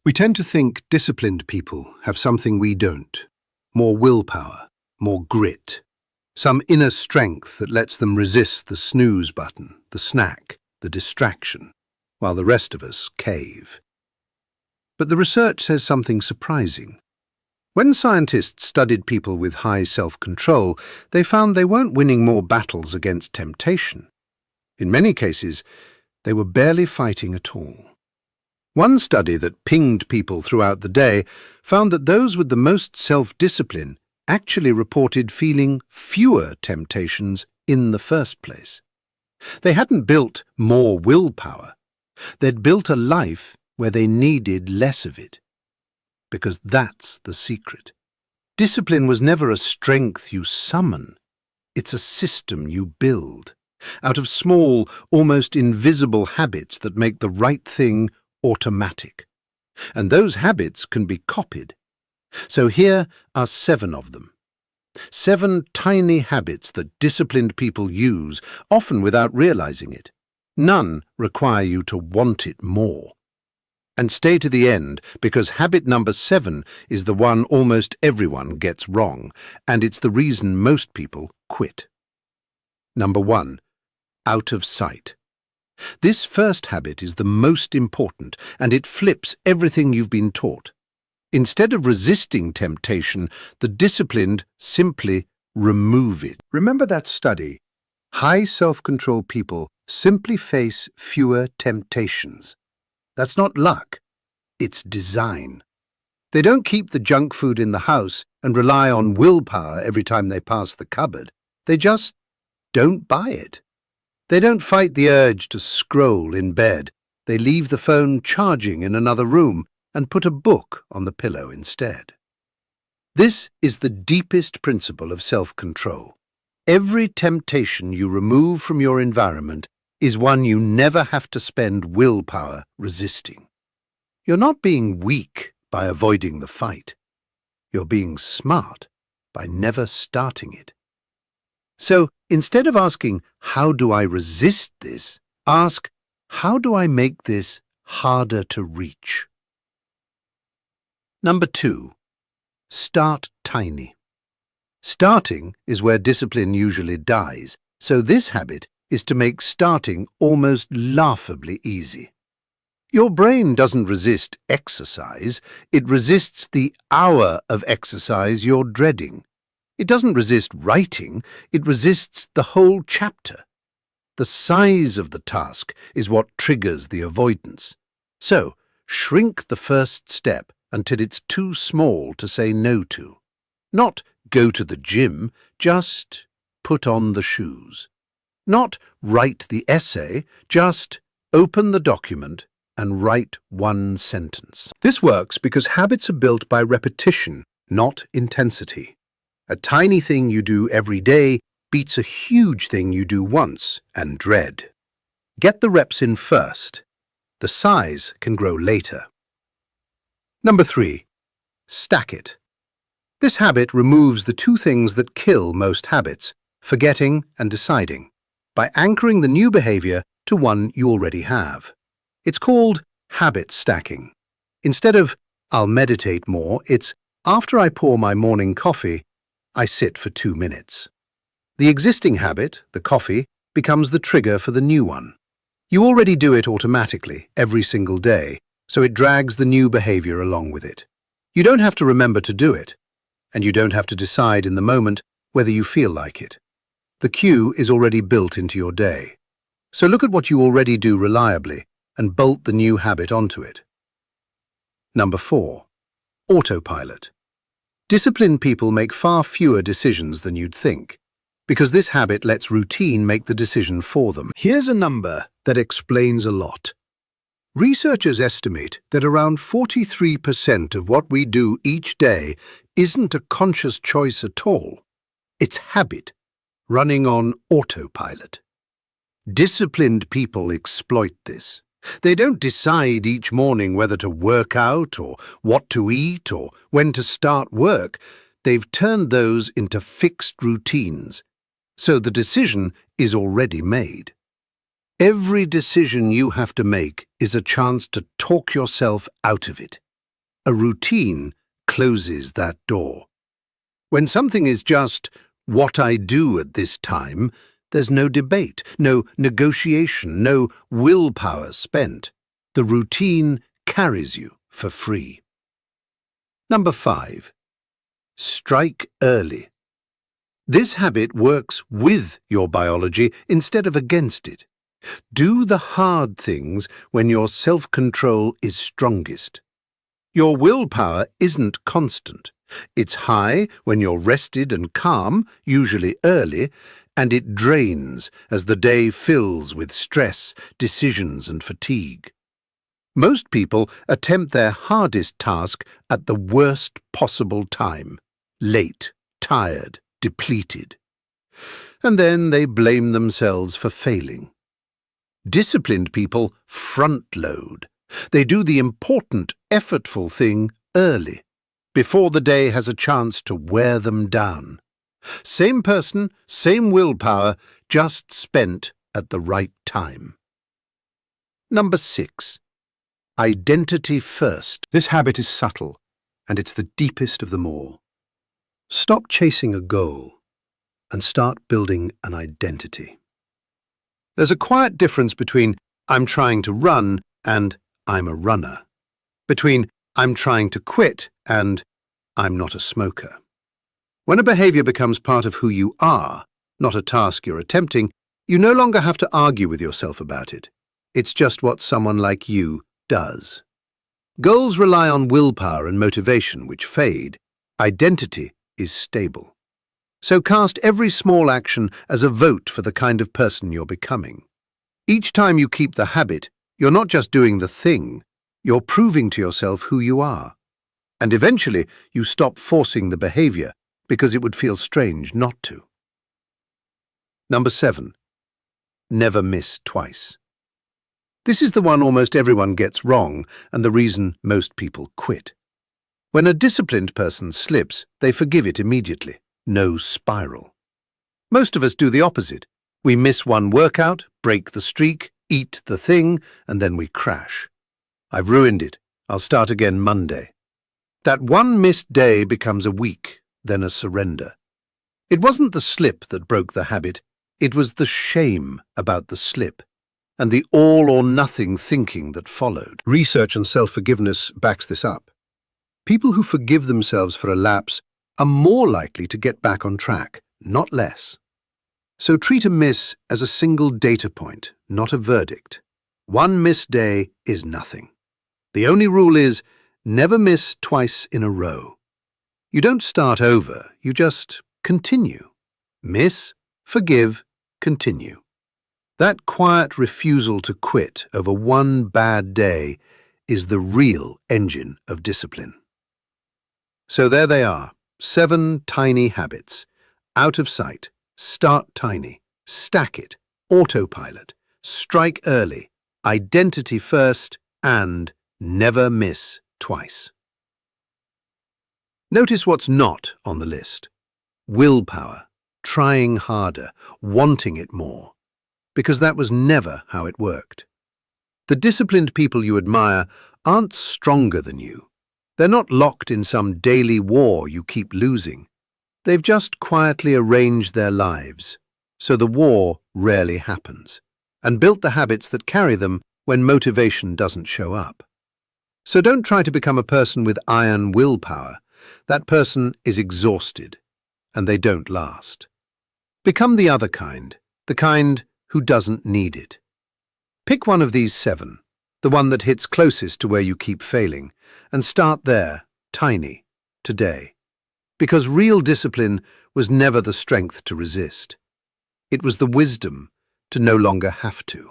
We tend to think disciplined people have something we don't. More willpower, more grit, some inner strength that lets them resist the snooze button, the snack, the distraction, while the rest of us cave. But the research says something surprising. When scientists studied people with high self-control, they found they weren't winning more battles against temptation. In many cases, they were barely fighting at all. One study that pinged people throughout the day found that those with the most self-discipline actually reported feeling fewer temptations in the first place. They hadn't built more willpower. They'd built a life where they needed less of it. Because that's the secret. Discipline was never a strength you summon. It's a system you build, out of small, almost invisible habits that make the right thing automatic. And those habits can be copied. So here are 7 of them. 7 tiny habits that disciplined people use, often without realizing it. None require you to want it more. And stay to the end, because habit number 7 is the one almost everyone gets wrong, and it's the reason most people quit. Number 1. Out of sight. This first habit is the most important, and it flips everything you've been taught. Instead of resisting temptation, the disciplined simply remove it. Remember that study? High self-control people simply face fewer temptations. That's not luck, it's design. They don't keep the junk food in the house and rely on willpower every time they pass the cupboard. They just don't buy it. They don't fight the urge to scroll in bed. They leave the phone charging in another room and put a book on the pillow instead. This is the deepest principle of self-control. Every temptation you remove from your environment is one you never have to spend willpower resisting. You're not being weak by avoiding the fight. You're being smart by never starting it. So, instead of asking, how do I resist this? Ask, how do I make this harder to reach? Number 2. Start tiny. Starting is where discipline usually dies, so this habit is to make starting almost laughably easy. Your brain doesn't resist exercise, it resists the hour of exercise you're dreading. It doesn't resist writing, it resists the whole chapter. The size of the task is what triggers the avoidance. So, shrink the first step until it's too small to say no to. Not go to the gym, just put on the shoes. Not write the essay, just open the document and write one sentence. This works because habits are built by repetition, not intensity. A tiny thing you do every day beats a huge thing you do once and dread. Get the reps in first. The size can grow later. Number 3. Stack it. This habit removes the 2 things that kill most habits, forgetting and deciding, by anchoring the new behavior to one you already have. It's called habit stacking. Instead of, I'll meditate more, it's, after I pour my morning coffee, I sit for 2 minutes. The existing habit, the coffee, becomes the trigger for the new one. You already do it automatically, every single day, so it drags the new behavior along with it. You don't have to remember to do it, and you don't have to decide in the moment whether you feel like it. The cue is already built into your day. So look at what you already do reliably and bolt the new habit onto it. Number 4. Autopilot. Disciplined people make far fewer decisions than you'd think, because this habit lets routine make the decision for them. Here's a number that explains a lot. Researchers estimate that around 43% of what we do each day isn't a conscious choice at all. It's habit, running on autopilot. Disciplined people exploit this. They don't decide each morning whether to work out or what to eat or when to start work. They've turned those into fixed routines, so the decision is already made. Every decision you have to make is a chance to talk yourself out of it. A routine closes that door. When something is just what I do at this time, there's no debate, no negotiation, no willpower spent. The routine carries you for free. Number 5. Strike early. This habit works with your biology instead of against it. Do the hard things when your self-control is strongest. Your willpower isn't constant. It's high when you're rested and calm, usually early, and it drains as the day fills with stress, decisions and fatigue. Most people attempt their hardest task at the worst possible time, late, tired, depleted. And then they blame themselves for failing. Disciplined people front-load. They do the important, effortful thing early, before the day has a chance to wear them down. Same person, same willpower, just spent at the right time. Number 6. Identity first. This habit is subtle, and it's the deepest of them all. Stop chasing a goal and start building an identity. There's a quiet difference between I'm trying to run and I'm a runner, between I'm trying to quit and I'm not a smoker. When a behavior becomes part of who you are, not a task you're attempting, you no longer have to argue with yourself about it. It's just what someone like you does. Goals rely on willpower and motivation, which fade. Identity is stable. So cast every small action as a vote for the kind of person you're becoming. Each time you keep the habit, you're not just doing the thing, you're proving to yourself who you are. And eventually, you stop forcing the behavior because it would feel strange not to. Number 7. Never miss twice. This is the one almost everyone gets wrong and the reason most people quit. When a disciplined person slips, they forgive it immediately. No spiral. Most of us do the opposite. We miss one workout, break the streak, eat the thing, and then we crash. I've ruined it. I'll start again Monday. That one missed day becomes a week, then a surrender. It wasn't the slip that broke the habit. It was the shame about the slip and the all-or-nothing thinking that followed. Research on self-forgiveness backs this up. People who forgive themselves for a lapse are more likely to get back on track, not less. So treat a miss as a single data point, not a verdict. One missed day is nothing. The only rule is never miss twice in a row. You don't start over, you just continue. Miss, forgive, continue. That quiet refusal to quit over one bad day is the real engine of discipline. So there they are, 7 tiny habits. Out of sight, start tiny, stack it, autopilot, strike early, identity first, and never miss twice. Notice what's not on the list. Willpower, trying harder, wanting it more. Because that was never how it worked. The disciplined people you admire aren't stronger than you. They're not locked in some daily war you keep losing. They've just quietly arranged their lives, so the war rarely happens, and built the habits that carry them when motivation doesn't show up. So don't try to become a person with iron willpower. That person is exhausted, and they don't last. Become the other kind, the kind who doesn't need it. Pick one of these 7, the one that hits closest to where you keep failing, and start there, tiny, today. Because real discipline was never the strength to resist. It was the wisdom to no longer have to.